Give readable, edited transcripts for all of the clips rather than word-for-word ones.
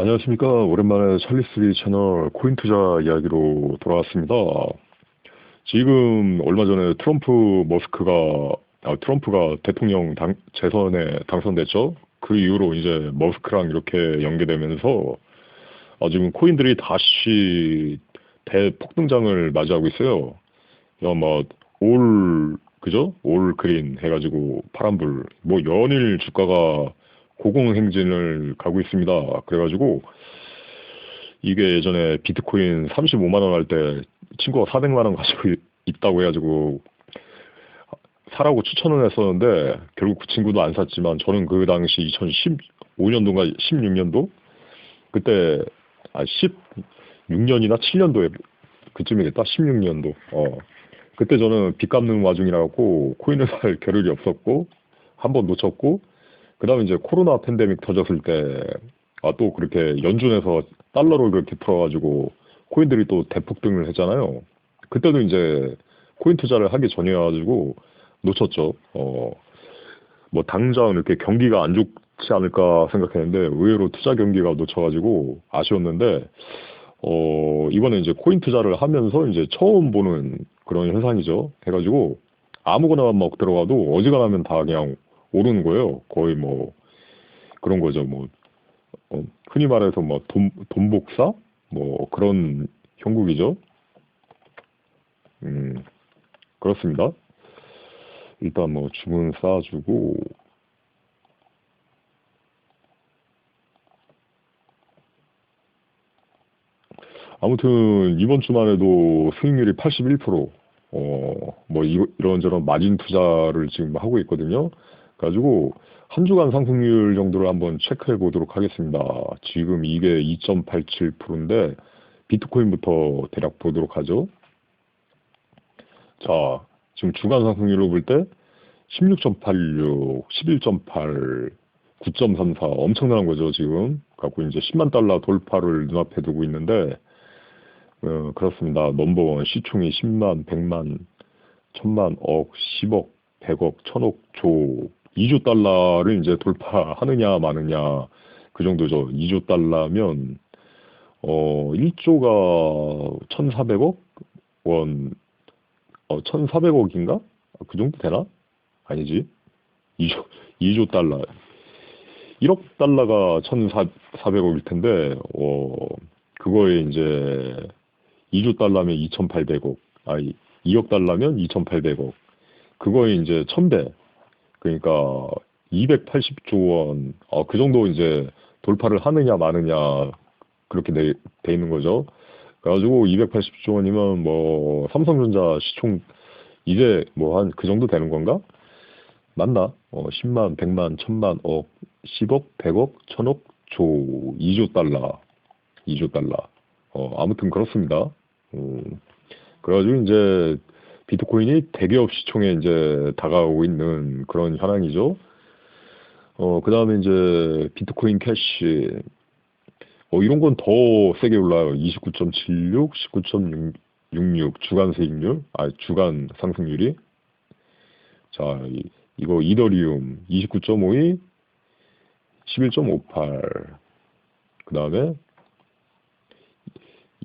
안녕하십니까. 오랜만에 찰리스리 채널 코인 투자 이야기로 돌아왔습니다. 지금 얼마 전에 트럼프가 대통령 재선에 당선됐죠. 그 이후로 이제 머스크랑 이렇게 연계되면서 지금 코인들이 다시 대폭등장을 맞이하고 있어요. 뭐, 그죠? 올 그린 해가지고 파란불. 뭐, 연일 주가가 고공행진을 가고 있습니다. 그래가지고, 이게 예전에 비트코인 35만 원 할 때 친구가 400만 원 가지고 있다고 해가지고 사라고 추천을 했었는데 결국 그 친구도 안 샀지만 저는 그 당시 2015년도인가 16년도 그때 16년이나 7년도에 그쯤이겠다. 16년도. 그때 저는 빚 갚는 와중이라 갖고 코인을 살 겨를이 없었고 한 번 놓쳤고 그다음에 이제 코로나 팬데믹 터졌을 때 또 그렇게 연준에서 달러로 그렇게 풀어가지고 코인들이 또 대폭등을 했잖아요. 그때도 이제 코인 투자를 하기 전이어가지고 놓쳤죠. 뭐 당장 이렇게 경기가 안 좋지 않을까 생각했는데 의외로 투자 경기가 놓쳐가지고 아쉬웠는데 이번에 이제 코인 투자를 하면서 이제 처음 보는 그런 현상이죠. 해가지고 아무거나 막 들어가도 어지간하면 다 그냥 오르는 거예요. 거의 뭐 그런 거죠. 뭐 흔히 말해서 뭐 돈복사 뭐 그런 형국이죠. 음, 그렇습니다. 일단 뭐 주문 쌓아주고 아무튼 이번 주만 해도 수익률이 81%. 뭐 이런저런 마진 투자를 지금 하고 있거든요. 가지고 한 주간 상승률 정도를 한번 체크해 보도록 하겠습니다. 지금 이게 2.87%인데 비트코인부터 대략 보도록 하죠. 자, 지금 주간 상승률로 볼 때 16.86, 11.8, 9.34 엄청난 거죠, 지금. 갖고 이제 10만 달러 돌파를 눈앞에 두고 있는데 그렇습니다. 넘버원 시총이 10만, 100만, 1000만, 억, 10억, 100억, 1000억, 조, 2조 달러를 이제 돌파하느냐 마느냐 그 정도죠. 2조 달러면 1조가 1,400억 원, 1,400억인가? 그 정도 되나? 아니지. 2조 달러. 1억 달러가 1,400억일 텐데, 그거에 이제 2조 달러면 2,800억, 2억 달러면 2,800억. 그거에 이제 1,000배. 그러니까 280조 원, 그 정도 이제 돌파를 하느냐 마느냐, 그렇게 돼 있는 거죠. 그래가지고 280조 원이면 뭐, 삼성전자 시총 이제 뭐 한 그 정도 되는 건가? 맞나? 10만, 100만, 1000만, 억, 10억, 100억, 1000억, 조, 2조 달러, 2조 달러. 아무튼 그렇습니다. 그래가지고 이제 비트코인이 대기업 시총에 이제 다가오고 있는 그런 현황이죠. 그 다음에 이제 비트코인 캐시, 이런 건 더 세게 올라요. 29.76, 19.66 주간 수익률, 주간 상승률이. 자, 이거 이더리움 29.52, 11.58. 그 다음에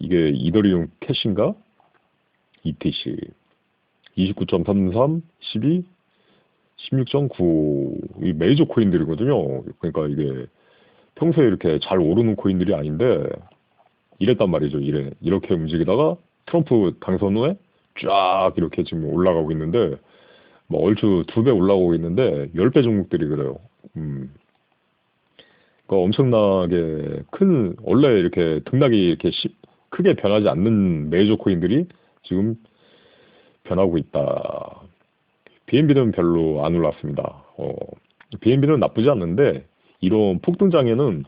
이게 이더리움 캐시인가? ETC 29.33, 12, 16.9. 이 메이저 코인들이거든요. 그러니까 이게 평소에 이렇게 잘 오르는 코인들이 아닌데 이랬단 말이죠. 이렇게 움직이다가 트럼프 당선 후에 쫙 이렇게 지금 올라가고 있는데 뭐 얼추 2배 올라오고 있는데 10배 종목들이 그래요. 그러니까 엄청나게 큰 원래 이렇게 등락이 이렇게 크게 변하지 않는 메이저 코인들이 지금 변하고 있다. BNB는 별로 안 올랐습니다. BNB는 나쁘지 않는데 이런 폭등장에는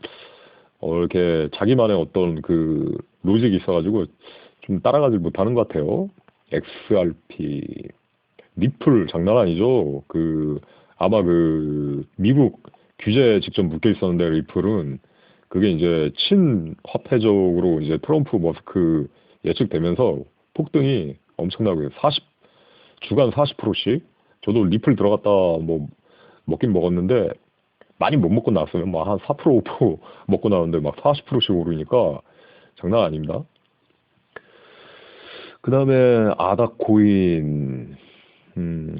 이렇게 자기만의 어떤 그 로직이 있어가지고 좀 따라가지 못하는 것 같아요. XRP, 리플 장난 아니죠. 아마 미국 규제에 직접 묶여 있었는데 리플은 그게 이제 친화폐적으로 이제 트럼프 머스크 예측되면서 폭등이 엄청나고요. 주간 40%씩. 저도 리플 들어갔다 뭐 먹긴 먹었는데 많이 못 먹고 나왔으면 뭐 한 4% 5% 먹고 나왔는데 막 40%씩 오르니까 장난 아닙니다. 그 다음에 아다코인, 음,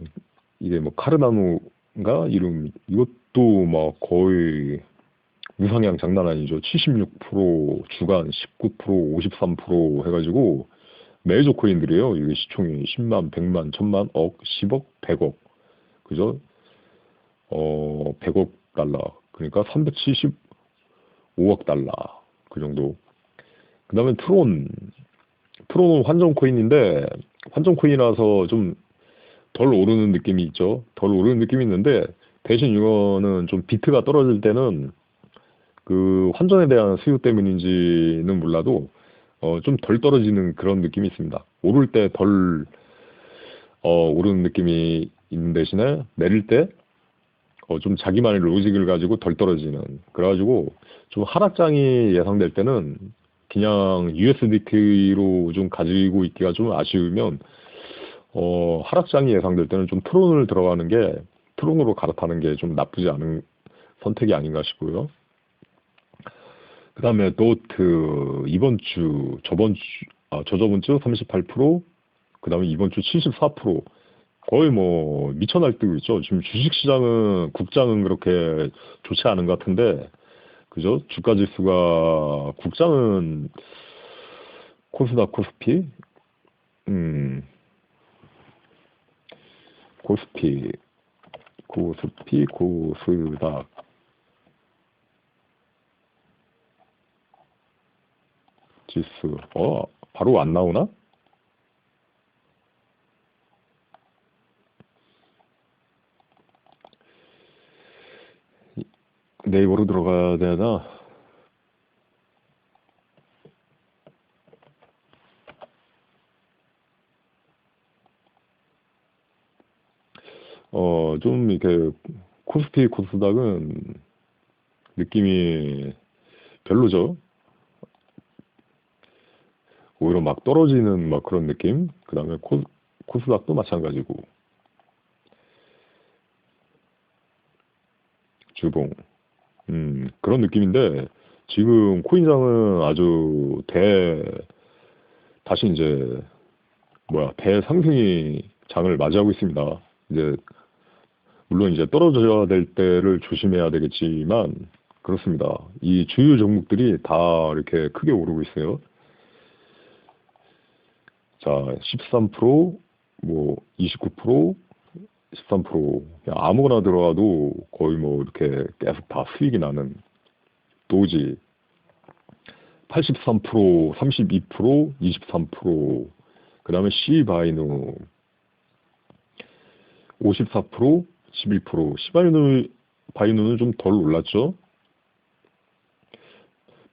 이게 뭐 카르나노인가 이름, 이것도 막 거의 우상향 장난 아니죠. 76%, 주간 19%, 53% 해가지고 메이저 코인들이에요. 이게 시총이 10만, 100만, 1000만, 억, 10억, 100억. 그죠? 100억 달러. 그러니까 375억 달러. 그 정도. 그 다음에 트론. 트론은 환정 코인인데, 환정 코인이라서 좀 덜 오르는 느낌이 있죠. 덜 오르는 느낌이 있는데, 대신 이거는 좀 비트가 떨어질 때는 그 환전에 대한 수요 때문인지는 몰라도 좀 덜 떨어지는 그런 느낌이 있습니다. 오를 때 덜 오르는 느낌이 있는 대신에 내릴 때 좀 자기만의 로직을 가지고 덜 떨어지는. 그래가지고 좀 하락장이 예상될 때는 그냥 USDT로 좀 가지고 있기가 좀 아쉬우면 하락장이 예상될 때는 좀 트론을 들어가는 게 트론으로 갈아타는 게 좀 나쁘지 않은 선택이 아닌가 싶고요. 그 다음에 노트 이번 주, 저번 주, 저저번 주 38%, 그 다음에 이번 주 74%. 거의 뭐 미쳐 날뛰고 있죠. 지금 주식시장은, 국장은 그렇게 좋지 않은 것 같은데, 그죠? 주가 지수가, 국장은 코스닥, 코스피, 음, 코스피, 코스닥, 지수, 바로 안 나오나? 네이버로 들어가야 되나? 좀 이렇게 코스피 코스닥은 느낌이 별로죠. 오히려 막 떨어지는 막 그런 느낌. 그 다음에 코스닥도 마찬가지고 주봉. 그런 느낌인데 지금 코인장은 아주 다시 이제 대상승이 장을 맞이하고 있습니다. 이제 물론 이제 떨어져야 될 때를 조심해야 되겠지만 그렇습니다. 이 주요 종목들이 다 이렇게 크게 오르고 있어요. 자, 13%, 뭐 29%, 13%, 그냥 아무거나 들어가도 거의 뭐 이렇게 계속 다 수익이 나는 도지 83%, 32%, 23%, 그 다음에 시바이누 54%, 11%, 바이누는 좀 덜 올랐죠.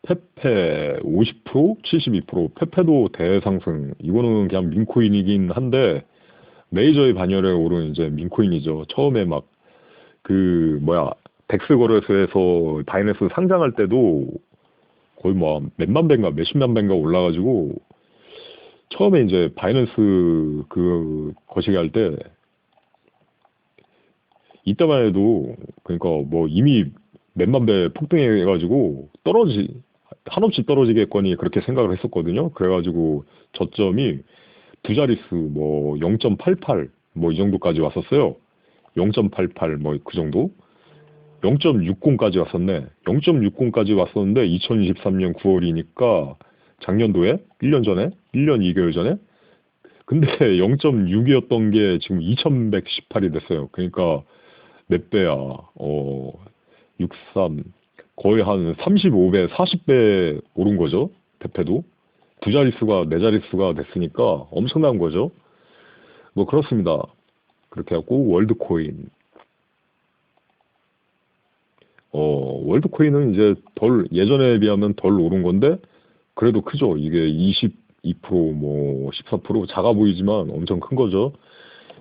페페 50%, 72%, 페페도 대상승. 이거는 그냥 민코인이긴 한데 메이저의 반열에 오른 이제 민코인이죠. 처음에 막 덱스 거래소에서 바이낸스 상장할 때도 거의 뭐 몇만 배인가 몇십만 배인가 올라가지고 처음에 이제 바이낸스 그 거시기 할 때 이때만 해도 그러니까 뭐 이미 몇만 배 폭등해가지고 한없이 떨어지겠거니 그렇게 생각을 했었거든요. 그래가지고 저점이 두 자릿수 뭐 0.88 뭐 이 정도까지 왔었어요. 0.88 뭐 그 정도. 0.60까지 왔었네. 0.60까지 왔었는데 2023년 9월이니까 작년도에 1년 전에 1년 2개월 전에 근데 0.6이었던 게 지금 2118이 됐어요. 그러니까 몇 배야? 63 거의 한 35배, 40배 오른 거죠. 대패도 두 자릿수가 네 자릿수가 됐으니까 엄청난 거죠. 뭐 그렇습니다. 그렇게 하고 월드코인 월드코인은 이제 예전에 비하면 덜 오른 건데, 그래도 크죠. 이게 22%, 뭐, 14% 작아 보이지만 엄청 큰 거죠.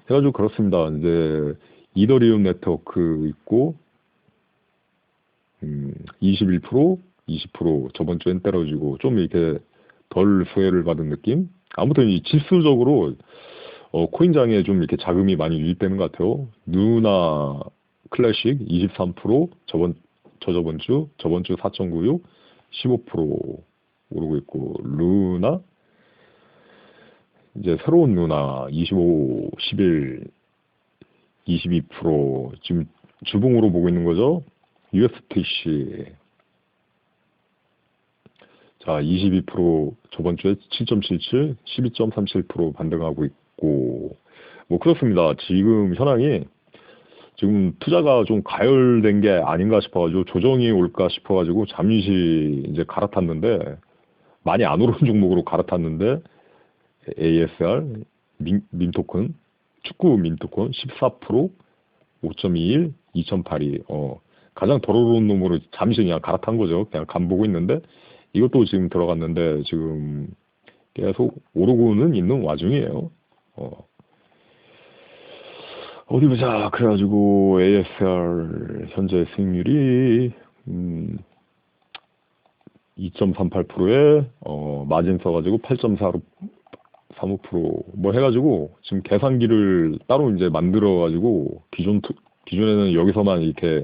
해가지고 그렇습니다. 이제, 이더리움 네트워크 있고, 21%, 20% 저번 주엔 떨어지고, 좀 이렇게 덜 수혜를 받은 느낌? 아무튼 이 지수적으로, 코인장에 좀 이렇게 자금이 많이 유입되는 것 같아요. 누나 클래식 23%, 저번 주 4.96, 15% 오르고 있고, 루나, 이제 새로운 루나 25, 11, 22% 지금 주봉으로 보고 있는 거죠. USTC 자 22% 저번 주에 7.77, 12.37% 반등하고 있고 뭐 그렇습니다. 지금 현황이 지금 투자가 좀 가열된 게 아닌가 싶어가지고 조정이 올까 싶어가지고 잠시 이제 갈아탔는데 많이 안 오른 종목으로 갈아탔는데 ASR 밈토큰 축구 밈토큰 14% 5.21 2082 가장 덜 오른 놈으로 잠시 그냥 갈아탄 거죠. 그냥 간 보고 있는데 이것도 지금 들어갔는데 지금 계속 오르고는 있는 와중이에요. 어디 보자. 그래가지고 ASR 현재 수익률이 2.38%에 마진 써가지고 8.35% 해가지고 지금 계산기를 따로 이제 만들어가지고 기존에는 여기서만 이렇게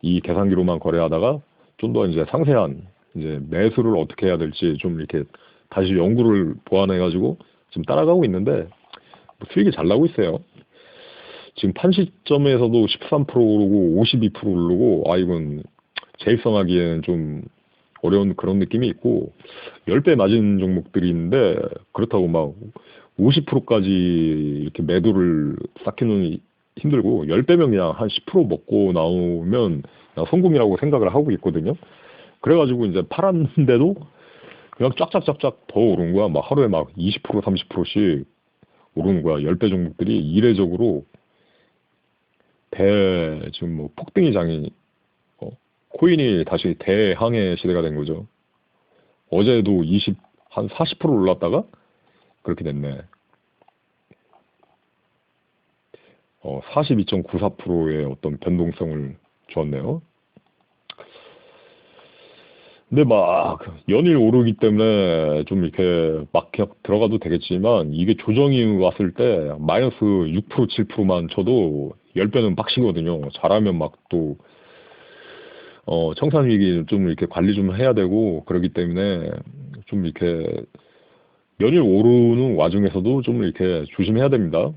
이 계산기로만 거래하다가 좀 더 이제 상세한 이제 매수를 어떻게 해야 될지 좀 이렇게 다시 연구를 보완해가지고 지금 따라가고 있는데 뭐 수익이 잘 나고 있어요. 지금 판 시점에서도 13% 오르고 52% 오르고 이건 재입성하기에는 좀 어려운 그런 느낌이 있고 10배 맞은 종목들이 있는데 그렇다고 막 50%까지 이렇게 매도를 쌓기는 힘들고 10배면 그냥 한 10% 먹고 나오면 그냥 성공이라고 생각을 하고 있거든요. 그래가지고 이제 팔았는데도 그냥 쫙쫙쫙쫙 더 오른 거야. 막 하루에 막 20% 30%씩 오르는 거야. 10배 종목들이 이례적으로 지금 뭐 폭등이 장이 코인이 다시 대항해 시대가 된 거죠. 어제도 한 40% 올랐다가 그렇게 됐네. 42.94%의 어떤 변동성을 주었네요. 근데 막 연일 오르기 때문에 좀 이렇게 막 그냥 들어가도 되겠지만 이게 조정이 왔을 때 마이너스 6% 7%만 쳐도 10배는 빡시거든요. 잘하면 막 또 청산위기 좀 이렇게 관리 좀 해야 되고 그러기 때문에 좀 이렇게 연일 오르는 와중에서도 좀 이렇게 조심해야 됩니다.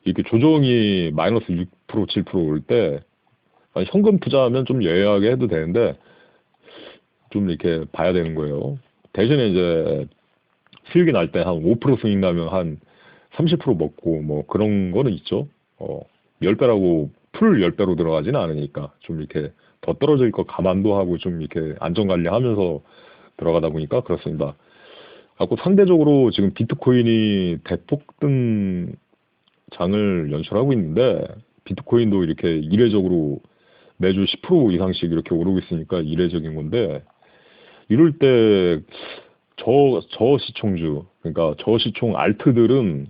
이렇게 조정이 마이너스 6% 7%올 때 현금 투자하면 좀 여유하게 해도 되는데 좀 이렇게 봐야 되는 거예요. 대신에 이제 수익이 날 때 한 5% 수익 나면 한 30% 먹고 뭐 그런 거는 있죠. 10배라고 풀 10배로 들어가지는 않으니까 좀 이렇게 더 떨어질 거 감안도 하고 좀 이렇게 안전관리하면서 들어가다 보니까 그렇습니다. 갖고 상대적으로 지금 비트코인이 대폭등 장을 연출하고 있는데 비트코인도 이렇게 이례적으로 매주 10% 이상씩 이렇게 오르고 있으니까 이례적인 건데 이럴 때 저시총주 그러니까 저시총 알트들은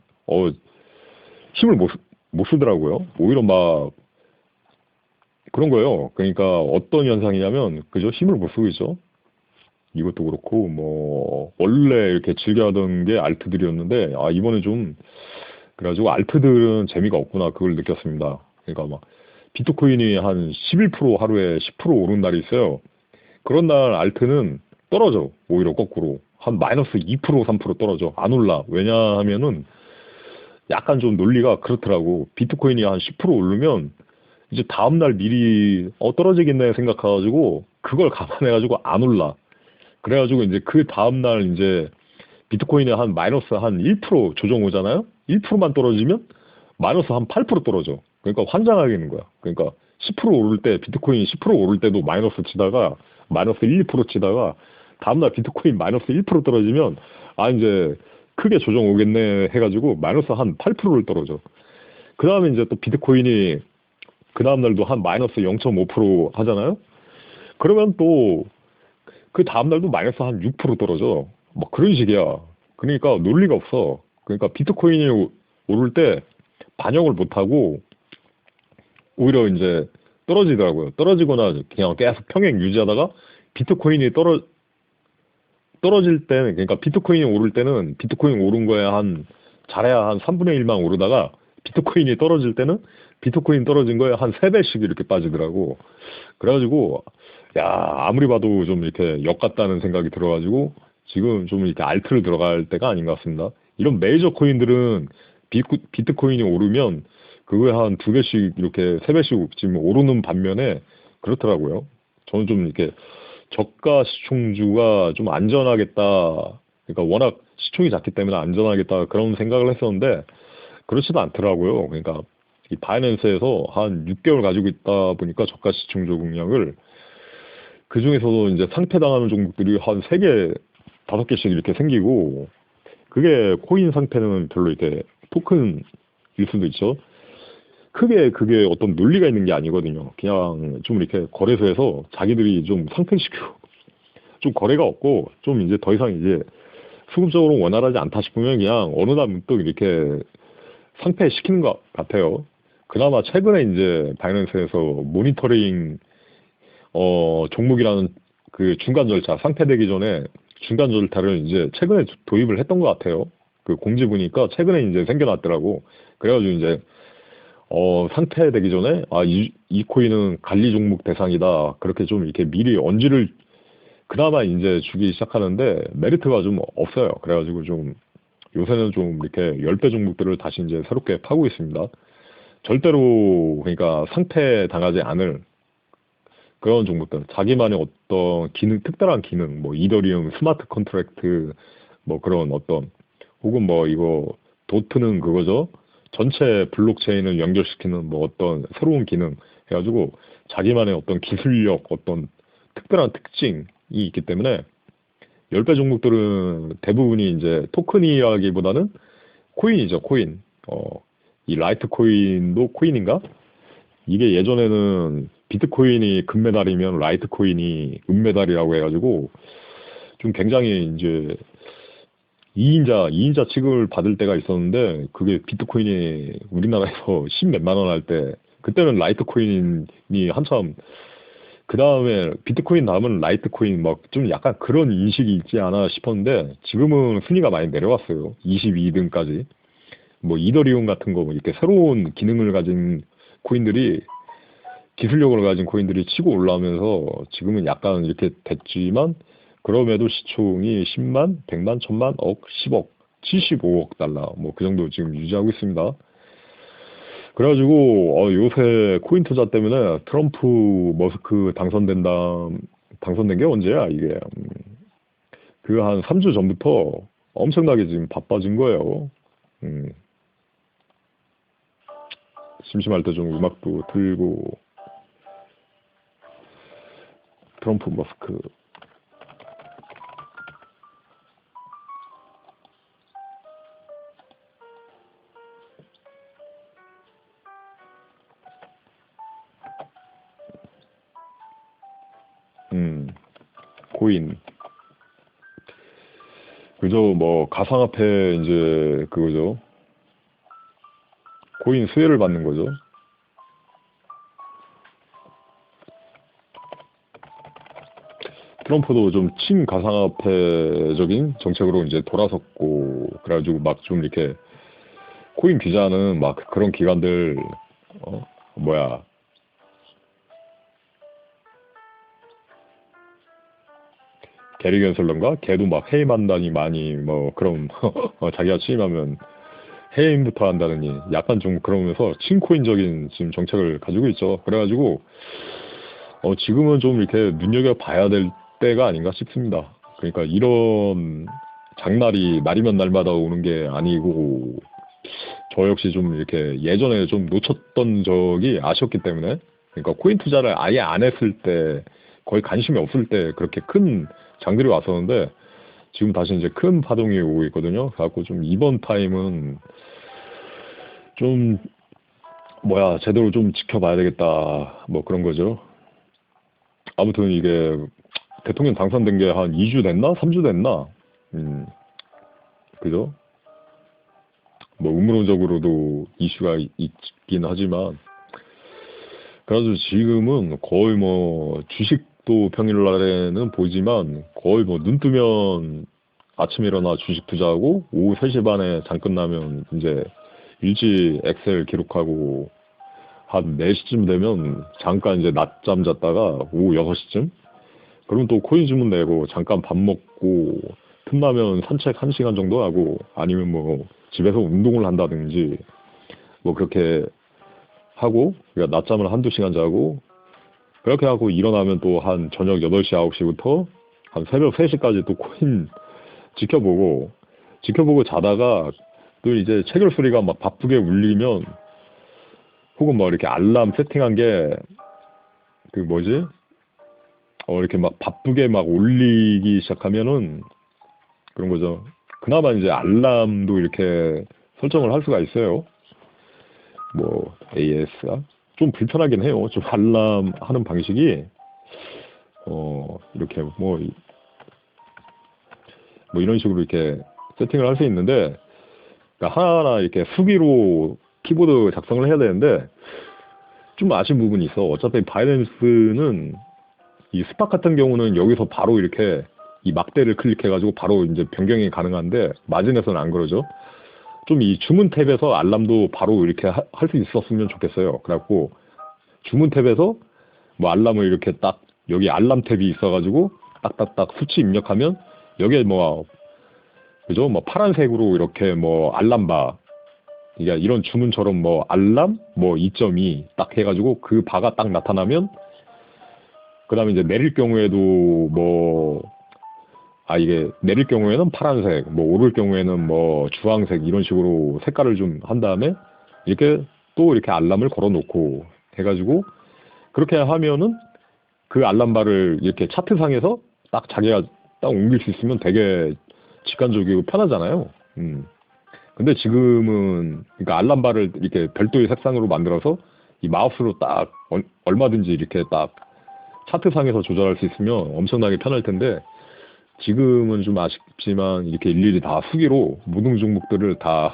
힘을 못 쓰더라고요. 오히려 막 그런 거예요. 그러니까 어떤 현상이냐면 그저 힘을 못 쓰고 있죠. 이것도 그렇고 뭐 원래 이렇게 즐겨하던 게 알트들이었는데 이번에 좀 그래가지고 알트들은 재미가 없구나 그걸 느꼈습니다. 그러니까 막 비트코인이 한 11% 하루에 10% 오른 날이 있어요. 그런 날 알트는 떨어져. 오히려 거꾸로 한 마이너스 2% 3% 떨어져. 안 올라. 왜냐하면은 약간 좀 논리가 그렇더라고. 비트코인이 한 10% 오르면 이제 다음날 미리 떨어지겠네 생각해가지고 그걸 감안해가지고 안 올라. 그래가지고 이제 그 다음날 이제 비트코인이 한 마이너스 한 1% 조정 오잖아요. 1%만 떨어지면 마이너스 한 8% 떨어져. 그러니까 환장하겠는 거야. 그러니까 10% 오를 때 비트코인이 10% 오를 때도 마이너스 치다가 마이너스 1, 2% 치다가 다음날 비트코인 마이너스 1% 떨어지면 이제 크게 조정 오겠네 해가지고 마이너스 한 8%를 떨어져. 그 다음에 이제 또 비트코인이 그 다음날도 한 마이너스 0.5% 하잖아요. 그러면 또 그 다음날도 마이너스 한 6% 떨어져. 막 그런 식이야. 그러니까 논리가 없어. 그러니까 비트코인이 오를 때 반영을 못하고 오히려 이제 떨어지더라고요. 떨어지거나 그냥 계속 평행 유지하다가 비트코인이 떨어질 때는 그러니까 비트코인이 오를 때는 비트코인 오른 거에 잘해야 한 3분의 1만 오르다가 비트코인이 떨어질 때는 비트코인 떨어진 거에 한 3배씩 이렇게 빠지더라고. 그래가지고, 야, 아무리 봐도 좀 이렇게 역 같다는 생각이 들어가지고, 지금 좀 이렇게 알트를 들어갈 때가 아닌 것 같습니다. 이런 메이저 코인들은 비트코인이 오르면 그거에 한 2배씩 이렇게 3배씩 지금 오르는 반면에 그렇더라고요. 저는 좀 이렇게 저가 시총주가 좀 안전하겠다. 그러니까 워낙 시총이 작기 때문에 안전하겠다 그런 생각을 했었는데 그렇지도 않더라고요. 그러니까 이 바이낸스에서 한 6개월 가지고 있다 보니까 저가 시총주 공략을 그 중에서도 이제 상패당하는 종목들이 한 3개, 5개씩 이렇게 생기고 그게 코인 상패는 별로 이렇게 토큰일 수도 있죠. 크게 그게 어떤 논리가 있는 게 아니거든요. 그냥 좀 이렇게 거래소에서 자기들이 좀 상패시키고 좀 거래가 없고 좀 이제 더 이상 이제 수급적으로 원활하지 않다 싶으면 그냥 어느 날 문득 이렇게 상패시키는 것 같아요. 그나마 최근에 이제 바이낸스에서 모니터링 종목이라는 그 중간 절차 상패되기 전에 중간 절차를 이제 최근에 도입을 했던 것 같아요. 그 공지 보니까 최근에 이제 생겨났더라고. 그래가지고 이제 상패되기 전에 이 코인은 관리 종목 대상이다. 그렇게 좀 이렇게 미리 언지를 그나마 이제 주기 시작하는데 메리트가 좀 없어요. 그래가지고 좀 요새는 좀 이렇게 10배 종목들을 다시 이제 새롭게 파고 있습니다. 절대로 그러니까 상패 당하지 않을 그런 종목들, 자기만의 어떤 기능, 특별한 기능, 뭐 이더리움 스마트 컨트랙트, 뭐 그런 어떤 혹은 뭐 이거 도트는 그거죠. 전체 블록체인을 연결시키는 뭐 어떤 새로운 기능 해가지고 자기만의 어떤 기술력, 어떤 특별한 특징이 있기 때문에 10배 종목들은 대부분이 이제 토큰이라기보다는 코인이죠, 코인. 이 라이트 코인도 코인인가? 이게 예전에는 비트코인이 금메달이면 라이트 코인이 은메달이라고 해가지고 좀 굉장히 이제 2인자 취급을 받을 때가 있었는데 그게 비트코인이 우리나라에서 10 몇만 원 할 때 그때는 라이트 코인이 한참 그 다음에 비트코인 다음은 라이트 코인 막 좀 약간 그런 인식이 있지 않아 싶었는데 지금은 순위가 많이 내려왔어요. 22등까지. 뭐 이더리움 같은 거뭐 이렇게 새로운 기능을 가진 코인들이 기술력을 가진 코인들이 치고 올라오면서 지금은 약간 이렇게 됐지만 그럼에도 시총이 10만, 100만, 1000만, 억, 10억, 75억 달러 뭐 그 정도 지금 유지하고 있습니다. 그래가지고 요새 코인 투자 때문에 트럼프 머스크 당선된 게 언제야 이게 그 한 3주 전부터 엄청나게 지금 바빠진 거예요. 음, 심심할 때 좀 음악도 틀고 트럼프 머스크 코인 그저 뭐 가상화폐 이제 그거죠. 코인 수혜를 받는 거죠. 트럼프도 좀 친가상화폐적인 정책으로 이제 돌아섰고 그래가지고 막 좀 이렇게 코인 기자는 막 그런 기관들 뭐야 게리 겐슬런가 걔도 막 해임한다니 많이 뭐 그런 자기가 취임하면 해임부터 한다느니 약간 좀 그러면서 친코인적인 지금 정책을 가지고 있죠. 그래가지고 지금은 좀 이렇게 눈여겨봐야 될 때가 아닌가 싶습니다. 그러니까 이런 장날이 날이면 날마다 오는 게 아니고 저 역시 좀 이렇게 예전에 좀 놓쳤던 적이 아쉬웠기 때문에 그러니까 코인 투자를 아예 안 했을 때 거의 관심이 없을 때 그렇게 큰 장들이 왔었는데 지금 다시 이제 큰 파동이 오고 있거든요. 그래갖고 좀 이번 타임은 좀 뭐야 제대로 좀 지켜봐야 되겠다 뭐 그런 거죠. 아무튼 이게 대통령 당선된 게 한 2주 됐나? 3주 됐나? 그죠? 뭐 음모론적으로도 이슈가 있긴 하지만 그래서 지금은 거의 뭐 주식도 평일날에는 보이지만 거의 뭐 눈 뜨면 아침에 일어나 주식 투자하고 오후 3시 반에 장 끝나면 이제 일찍 엑셀 기록하고 한 4시쯤 되면 잠깐 이제 낮잠 잤다가 오후 6시쯤? 그러면 또 코인 주문 내고 잠깐 밥 먹고 틈나면 산책 1시간 정도 하고 아니면 뭐 집에서 운동을 한다든지 뭐 그렇게 하고 그러니까 낮잠을 한두 시간 자고 그렇게 하고 일어나면 또 한 저녁 8시, 9시부터 한 새벽 3시까지 또 코인 지켜보고 자다가 또 이제 체결 소리가 막 바쁘게 울리면 혹은 뭐 이렇게 알람 세팅한 게 그 뭐지? 이렇게 막 바쁘게 막 울리기 시작하면은 그런 거죠. 그나마 이제 알람도 이렇게 설정을 할 수가 있어요. 뭐 AS가 좀 불편하긴 해요. 좀 알람 하는 방식이 이렇게 뭐 이런 식으로 이렇게 세팅을 할 수 있는데 그러니까 하나하나 이렇게 수기로 키보드 작성을 해야 되는데 좀 아쉬운 부분이 있어. 어차피 바이낸스는 이 스팟 같은 경우는 여기서 바로 이렇게 이 막대를 클릭해가지고 바로 이제 변경이 가능한데 마진에서는 안 그러죠. 좀 이 주문 탭에서 알람도 바로 이렇게 할 수 있었으면 좋겠어요. 그래갖고 주문 탭에서 뭐 알람을 이렇게 딱 여기 알람 탭이 있어가지고 딱딱딱 수치 입력하면 여기에 뭐 그죠? 뭐 파란색으로 이렇게 뭐 알람바 그러니까 이런 주문처럼 뭐 알람 뭐 2.2 딱 해가지고 그 바가 딱 나타나면 그 다음에 이제 내릴 경우에도 이게 내릴 경우에는 파란색, 뭐 오를 경우에는 뭐 주황색 이런 식으로 색깔을 좀 한 다음에 이렇게 또 이렇게 알람을 걸어 놓고 해가지고 그렇게 하면은 그 알람바를 이렇게 차트상에서 딱 자기가 딱 옮길 수 있으면 되게 직관적이고 편하잖아요. 근데 지금은 그러니까 알람바를 이렇게 별도의 색상으로 만들어서 이 마우스로 딱 얼마든지 이렇게 딱 차트상에서 조절할 수 있으면 엄청나게 편할 텐데 지금은 좀 아쉽지만 이렇게 일일이 다 수기로 모든 종목들을 다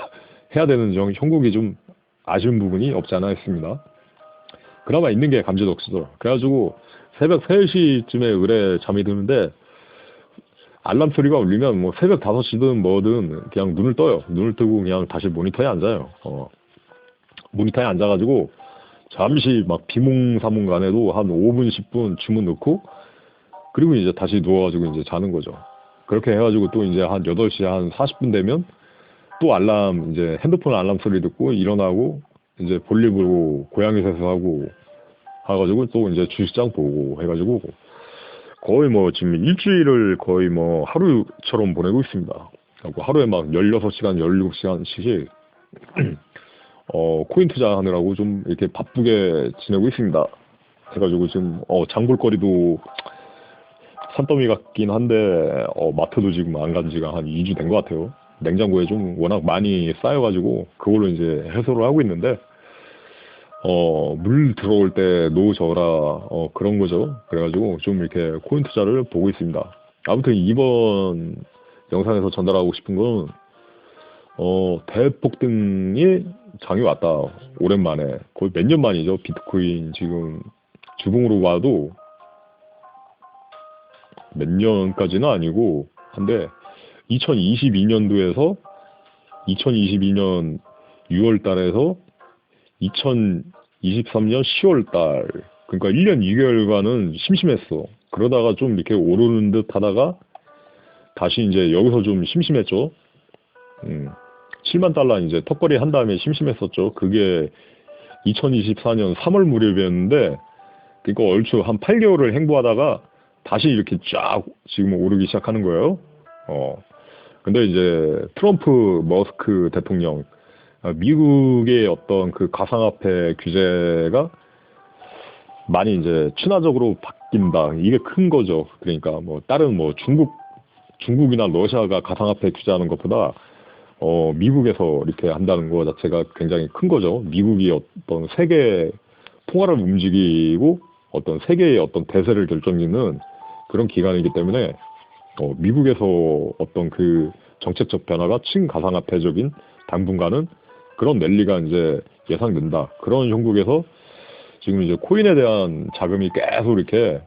해야 되는 형국이 좀 아쉬운 부분이 없지 않아 있습니다. 그나마 있는 게 감지덕수죠. 그래가지고 새벽 3시쯤에 의뢰 잠이 드는데 알람 소리가 울리면 뭐 새벽 5시든 뭐든 그냥 눈을 떠요. 눈을 뜨고 그냥 다시 모니터에 앉아요. 모니터에 앉아가지고 잠시 막 비몽사몽간에도 한 5분, 10분 주문 넣고 그리고 이제 다시 누워가지고 이제 자는 거죠. 그렇게 해가지고 또 이제 한 8시 한 40분 되면 또 알람 이제 핸드폰 알람 소리 듣고 일어나고 이제 볼일 보고 고양이 세수하고 해가지고 또 이제 주식장 보고 해가지고 거의 뭐 지금 일주일을 거의 뭐 하루처럼 보내고 있습니다. 그리고 하루에 막 16시간, 17시간씩 코인 투자하느라고 좀 이렇게 바쁘게 지내고 있습니다. 해가지고 지금 장볼거리도 산더미 같긴 한데 마트도 지금 안 간 지가 한 2주 된 것 같아요. 냉장고에 좀 워낙 많이 쌓여가지고 그걸로 이제 해소를 하고 있는데 물 들어올 때 노 저어라 그런 거죠. 그래가지고 좀 이렇게 코인 투자를 보고 있습니다. 아무튼 이번 영상에서 전달하고 싶은 건 대폭등이 장이 왔다. 오랜만에 거의 몇 년 만이죠. 비트코인 지금 주봉으로 봐도 몇 년까지는 아니고 한데 2022년도에서 2022년 6월 달에서 2023년 10월 달 그러니까 1년 2개월간은 심심했어. 그러다가 좀 이렇게 오르는 듯 하다가 다시 이제 여기서 좀 심심했죠. 7만 달러 이제 턱걸이 한 다음에 심심했었죠. 그게 2024년 3월 무렵이었는데 그러니까 얼추 한 8개월을 행보하다가 다시 이렇게 쫙 지금 오르기 시작하는 거예요. 근데 이제 트럼프 머스크 대통령 미국의 어떤 그 가상화폐 규제가 많이 이제 친화적으로 바뀐다. 이게 큰 거죠. 그러니까 뭐 다른 뭐 중국이나 러시아가 가상화폐 규제하는 것보다 미국에서 이렇게 한다는 거 자체가 굉장히 큰 거죠. 미국이 어떤 세계 통화를 움직이고 어떤 세계의 어떤 대세를 결정짓는 그런 기관이기 때문에 미국에서 어떤 그 정책적 변화가 친가상화폐적인 당분간은 그런 랠리가 이제 예상된다. 그런 형국에서 지금 이제 코인에 대한 자금이 계속 이렇게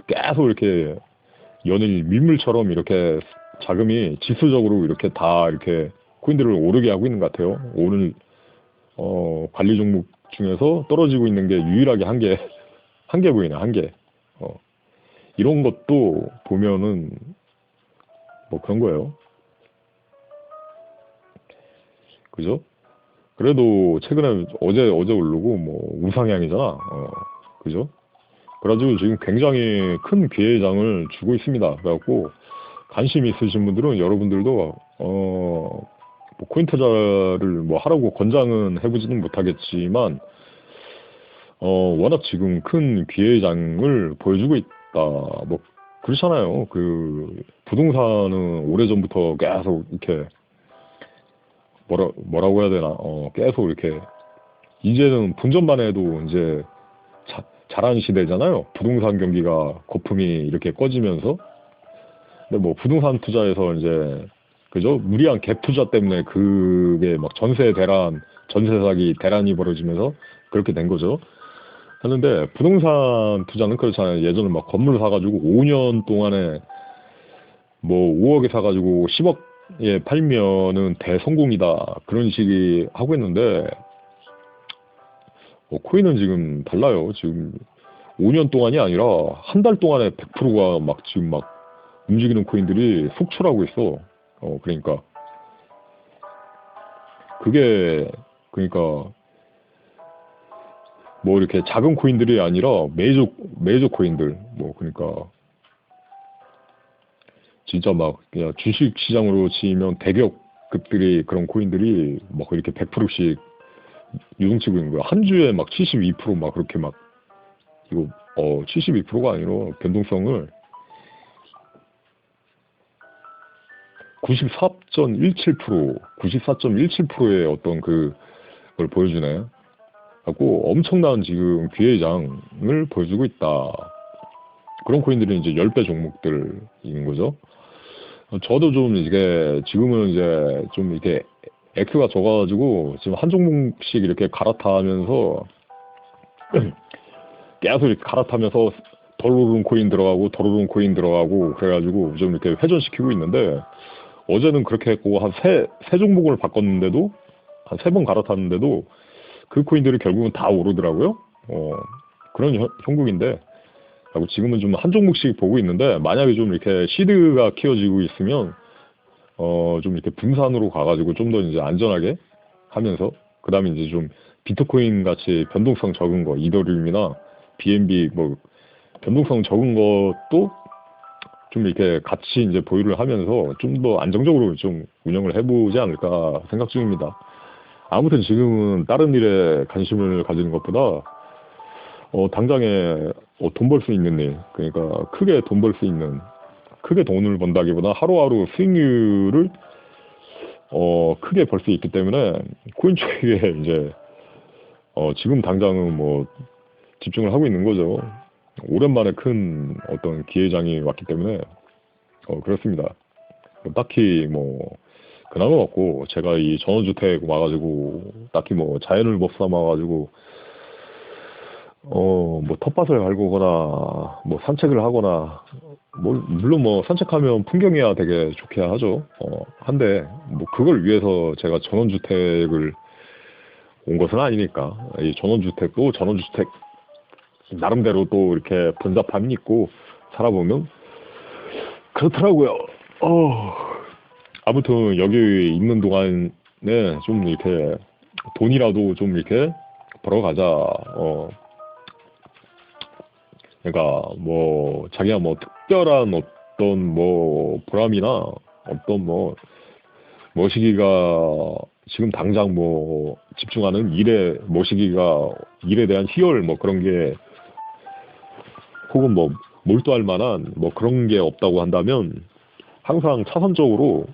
계속 이렇게 연일 밀물처럼 이렇게 자금이 지수적으로 이렇게 다 이렇게 코인들을 오르게 하고 있는 것 같아요. 오늘 관리 종목 중에서 떨어지고 있는 게 유일하게 한 개 보이네, 한 개. 어, 이런 것도 보면은 뭐 그런 거예요. 그죠? 그래도 최근에 어제 오르고 뭐 우상향이잖아. 그죠? 그래가지고 지금 굉장히 큰 기회장을 주고 있습니다. 그래갖고 관심 있으신 분들은 여러분들도 뭐 코인 투자를 뭐 하라고 권장은 해보지는 못하겠지만 워낙 지금 큰 기회장을 보여주고 있다. 뭐 그렇잖아요. 그 부동산은 오래전부터 계속 이렇게 뭐라고 해야 되나? 계속 이렇게 이제는 분전만 해도 이제 잘하는 시대잖아요. 부동산 경기가 거품이 이렇게 꺼지면서. 근데 뭐 부동산 투자에서 이제 그죠? 무리한 갭 투자 때문에 그게 막 전세 사기 대란이 벌어지면서 그렇게 된 거죠. 하는데 부동산 투자는 그렇잖아요. 예전에 막 건물 사가지고 5년 동안에 뭐 5억에 사가지고 10억에 팔면은 대성공이다. 그런 식이 하고 있는데 코인은 지금 달라요. 지금 5년 동안이 아니라 한 달 동안에 100%가 막 지금 막 움직이는 코인들이 속출하고 있어. 그러니까 그게 그러니까 뭐 이렇게 작은 코인들이 아니라 메이저 코인들 뭐 그러니까 진짜 막 그냥 주식 시장으로 치면 대기업급들이 그런 코인들이 막 이렇게 100%씩 유동치고 있는 거야. 한 주에 막 72%막 그렇게 막 이거 72%가 아니라 변동성을 94.17%의 어떤 그걸 보여주네. 하고 엄청난 지금 기회장을 보여주고 있다. 그런 코인들이 이제 10배 종목들인 거죠. 저도 좀 이게 지금은 이제 좀 이렇게 X가 적어가지고 지금 한 종목씩 이렇게 갈아타면서 계속 이렇게 갈아타면서 덜 오른 코인 들어가고 덜 오른 코인 들어가고 그래가지고 좀 이렇게 회전시키고 있는데 어제는 그렇게 했고 한 세 종목을 바꿨는데도 한 3번 갈아탔는데도 그 코인들이 결국은 다 오르더라고요. 그런 형국인데 하고 지금은 좀 한 종목씩 보고 있는데 만약에 좀 이렇게 시드가 키워지고 있으면 좀 이렇게 분산으로 가가지고 좀 더 이제 안전하게 하면서 그다음에 이제 좀 비트코인 같이 변동성 적은 거 이더리움이나 BNB 뭐 변동성 적은 것도 좀 이렇게 같이 이제 보유를 하면서 좀 더 안정적으로 좀 운영을 해보지 않을까 생각 중입니다. 아무튼 지금은 다른 일에 관심을 가지는 것보다 당장에 돈 벌 수 있는 일, 그러니까 크게 돈 벌 수 있는, 크게 돈을 번다기보다 하루하루 수익률을 크게 벌 수 있기 때문에 코인 쪽에 이제 지금 당장은 뭐 집중을 하고 있는 거죠. 오랜만에 큰 어떤 기회장이 왔기 때문에 그렇습니다. 딱히 뭐 근황은 없고 제가 이 전원주택 와가지고 딱히 뭐 자연을 못 삼아가지고 뭐 텃밭을 갈구거나 뭐 산책을 하거나 뭐 물론 뭐 산책하면 풍경이야 되게 좋게 하죠. 한데 뭐 그걸 위해서 제가 전원주택을 온 것은 아니니까 이 전원주택도 전원주택 나름대로 또 이렇게 번잡함이 있고 살아보면 그렇더라고요. 아무튼 여기 있는 동안에 좀 이렇게 돈이라도 좀 이렇게 벌어가자. 그러니까 뭐 자기가 뭐 특별한 어떤 뭐 보람이나 어떤 뭐 시기가 지금 당장 뭐 집중하는 일에 대한 희열 뭐 그런 게 혹은 뭐 몰두할 만한 뭐 그런 게 없다고 한다면 항상 차선적으로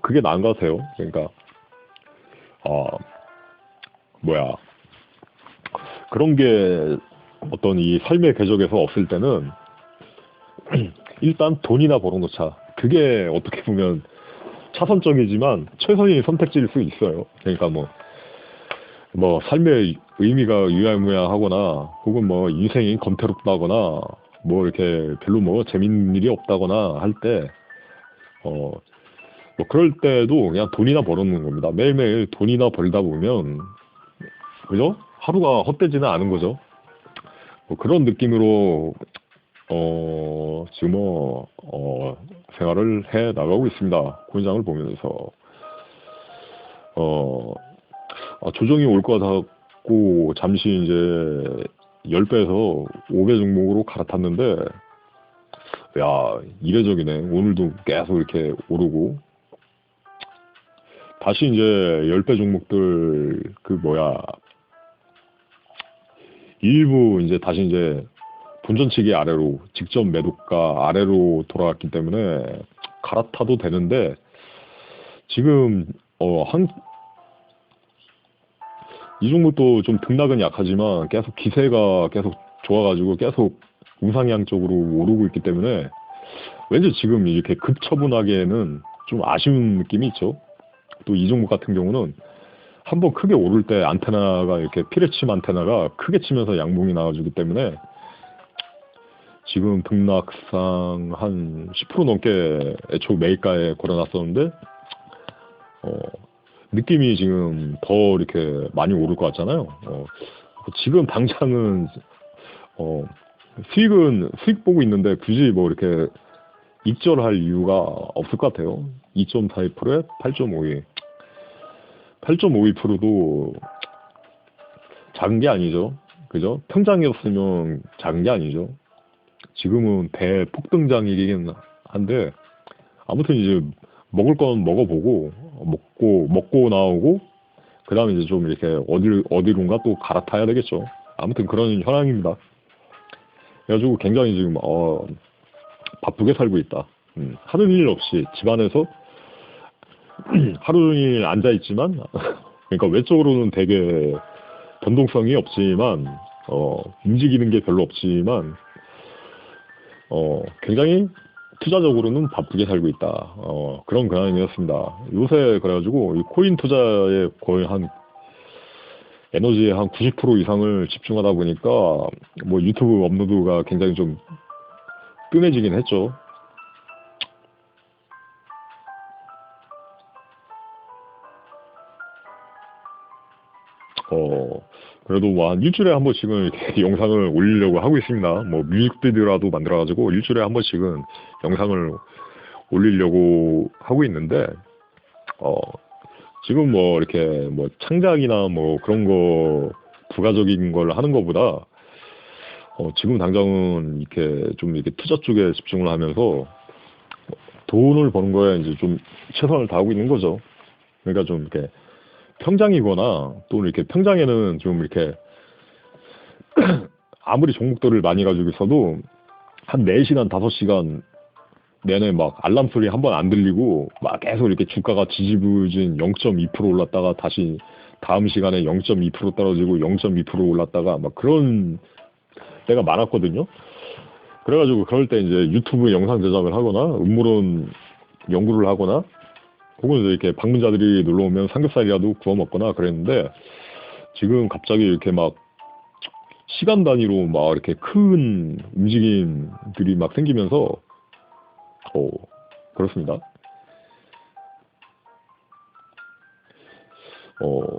그게 나은 것 같아요. 그러니까 뭐야 그런 게 어떤 이 삶의 궤적에서 없을 때는 일단 돈이나 벌어놓자. 그게 어떻게 보면 차선적이지만 최선의 선택지일 수 있어요. 그러니까 뭐 삶의 의미가 유야무야하거나 혹은 뭐 인생이 검태롭다거나 뭐 이렇게 별로 뭐 재밌는 일이 없다거나 할 때 뭐 그럴 때도 그냥 돈이나 벌어놓는 겁니다. 매일매일 돈이나 벌다 보면 그죠? 하루가 헛되지는 않은 거죠. 뭐 그런 느낌으로 지금 생활을 해 나가고 있습니다. 코인장을 보면서 어, 조정이 올 것 같고 잠시 이제 10배에서 5배 종목으로 갈아탔는데 야 이례적이네. 오늘도 계속 이렇게 오르고 다시 이제 10배 종목들 그 뭐야 일부 이제 다시 이제 본전치기 아래로 직접 매도가 아래로 돌아갔기 때문에 갈아타도 되는데 지금 한 이 종목도 좀 등락은 약하지만 계속 기세가 계속 좋아가지고 계속 우상향 쪽으로 오르고 있기 때문에 왠지 지금 이렇게 급처분하기에는 좀 아쉬운 느낌이 있죠. 또 이 종목 같은 경우는 한번 크게 오를 때 안테나가 이렇게 피레침 안테나가 크게 치면서 양봉이 나와주기 때문에 지금 등락상 한 10% 넘게 애초 매입가에 걸어놨었는데 느낌이 지금 더 이렇게 많이 오를 것 같잖아요. 지금 당장은 수익 보고 있는데 굳이 뭐 이렇게 입절할 이유가 없을 것 같아요. 2.42%에 8.52. 8.52%도 작은 게 아니죠. 그죠? 평장이었으면 작은 게 아니죠. 지금은 대폭등장이긴 한데 아무튼 이제 먹을 건 먹어보고 먹고 나오고 그 다음에 이제 좀 이렇게 어디론가 또 갈아타야 되겠죠. 아무튼 그런 현황입니다. 그래가지고 굉장히 지금 바쁘게 살고 있다. 하는 일 없이 집안에서 하루 종일 앉아 있지만 그러니까 외적으로는 되게 변동성이 없지만 움직이는 게 별로 없지만 굉장히 투자적으로는 바쁘게 살고 있다. 그런 근황이었습니다. 요새 그래가지고 이 코인 투자에 거의 한 에너지의 한 90% 이상을 집중하다 보니까 뭐 유튜브 업로드가 굉장히 좀 뜸해지긴 했죠. 그래도 뭐 한 일주일에 한 번씩은 이렇게 영상을 올리려고 하고 있습니다. 뭐 뮤직비디오라도 만들어가지고 일주일에 한 번씩은 영상을 올리려고 하고 있는데, 어, 지금 뭐 이렇게 뭐 창작이나 뭐 그런 거 부가적인 걸 하는 것보다, 지금 당장은 이렇게 좀 이렇게 투자 쪽에 집중을 하면서 돈을 버는 거에 이제 좀 최선을 다하고 있는 거죠. 그러니까 좀 이렇게 평장이거나 또 이렇게 평장에는 좀 이렇게 아무리 종목들을 많이 가지고 있어도 한 4시간, 5시간 내내 막 알람 소리 한 번 안 들리고 막 계속 이렇게 주가가 지지부진 0.2% 올랐다가 다시 다음 시간에 0.2% 떨어지고 0.2% 올랐다가 막 그런 때가 많았거든요. 그래가지고 그럴 때 이제 유튜브 영상 제작을 하거나 음모론 연구를 하거나 혹은 이제 이렇게 방문자들이 놀러 오면 삼겹살이라도 구워 먹거나 그랬는데 지금 갑자기 이렇게 막 시간 단위로 막 이렇게 큰 움직임들이 막 생기면서 그렇습니다. 어,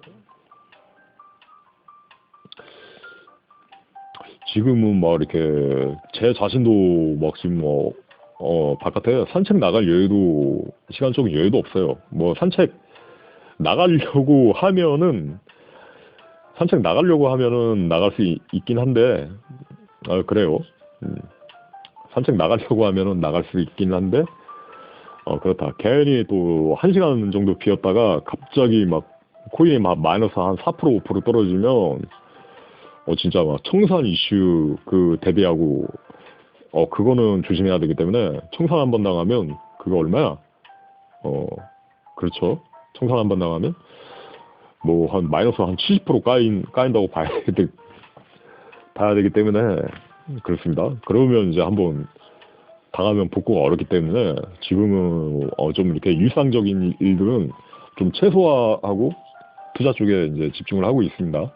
지금은 막 이렇게 제 자신도 막 지금 뭐 바깥에 산책 나갈 여유도 시간적인 여유도 없어요. 뭐 산책 나가려고 하면은 나갈 수 있긴 한데 그래요. 음, 산책 나가려고 하면은 나갈 수 있긴 한데 그렇다. 괜히 또 1시간 정도 비었다가 갑자기 막 코인이 막 마이너스 한 4% 5% 떨어지면 진짜 막 청산 이슈 그 대비하고 그거는 조심해야 되기 때문에 청산 한 번 당하면 그거 얼마야? 그렇죠. 청산 한 번 당하면 뭐 한 마이너스 한 70% 까인다고 봐야 되기 때문에 그렇습니다. 그러면 이제 한번 당하면 복구가 어렵기 때문에 지금은 좀 이렇게 일상적인 일들은 좀 최소화하고 투자 쪽에 이제 집중을 하고 있습니다.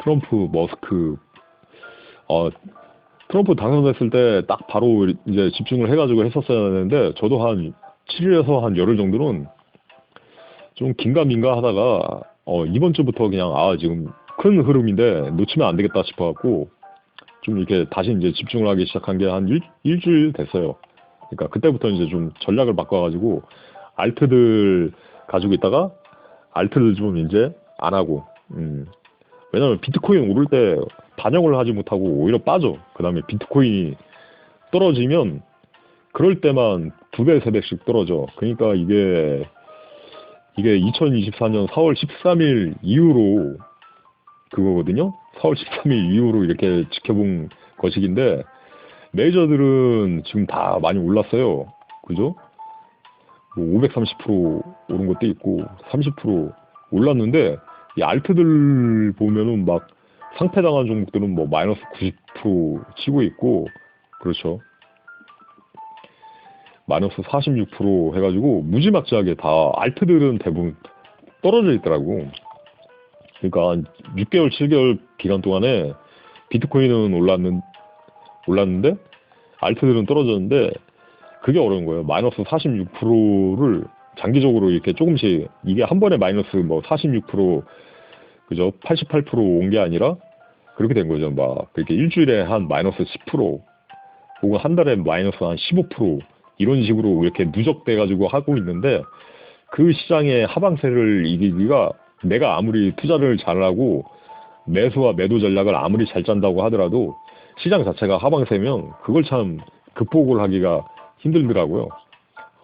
트럼프, 머스크, 트럼프 당선됐을 때 딱 바로 이제 집중을 해가지고 했었어야 하는데 저도 한 7일에서 한 열흘 정도는 좀 긴가민가 하다가 이번 주부터 그냥 지금 큰 흐름인데 놓치면 안 되겠다 싶어갖고 좀 이렇게 다시 이제 집중을 하기 시작한 게 한 일주일 됐어요. 그러니까 그때부터 이제 좀 전략을 바꿔가지고 알트들 가지고 있다가 알트를 좀 이제 안 하고 왜냐면 비트코인 오를 때 반영을 하지 못하고 오히려 빠져. 그 다음에 비트코인이 떨어지면 그럴 때만 2배, 3배씩 떨어져. 그러니까 이게 2024년 4월 13일 이후로 그거거든요. 4월 13일 이후로 이렇게 지켜본 것이긴데 메이저들은 지금 다 많이 올랐어요. 그죠? 뭐 530% 오른 것도 있고 30% 올랐는데 이 알트들 보면은 막 상패당한 종목들은 뭐 마이너스 90% 치고 있고 그렇죠. 마이너스 46% 해가지고 무지막지하게 다 알트들은 대부분 떨어져 있더라고. 그러니까 한 6개월, 7개월 기간 동안에 비트코인은 올랐는데 알트들은 떨어졌는데 그게 어려운 거예요. 마이너스 46%를 장기적으로 이렇게 조금씩 이게 한 번에 마이너스 뭐 46% 그죠? 88%온 게 아니라 그렇게 된 거죠. 막 그렇게 일주일에 한 마이너스 10% 혹은 한 달에 마이너스 한 15% 이런 식으로 이렇게 누적돼 가지고 하고 있는데 그 시장의 하방세를 이기기가 내가 아무리 투자를 잘하고 매수와 매도 전략을 아무리 잘 짠다고 하더라도 시장 자체가 하방세면 그걸 참 극복을 하기가 힘들더라고요.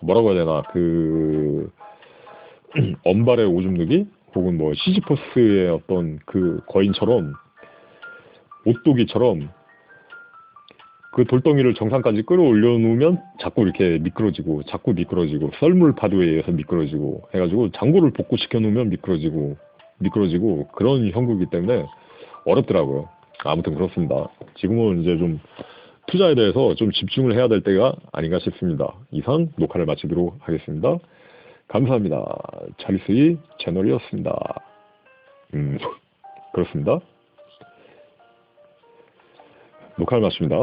뭐라고 해야 되나 언발의 오줌 누기 혹은 뭐 시지포스의 어떤 그 거인처럼 오뚜기처럼 그 돌덩이를 정상까지 끌어올려 놓으면 자꾸 이렇게 미끄러지고 썰물 파도에 의해서 미끄러지고 해가지고 장고를 복구시켜 놓으면 미끄러지고 그런 형국이기 때문에 어렵더라고요. 아무튼 그렇습니다. 지금은 이제 좀 투자에 대해서 좀 집중을 해야 될 때가 아닌가 싶습니다. 이상 녹화를 마치도록 하겠습니다. 감사합니다. 차리스의 채널이었습니다. 그렇습니다. 녹화를 마칩니다.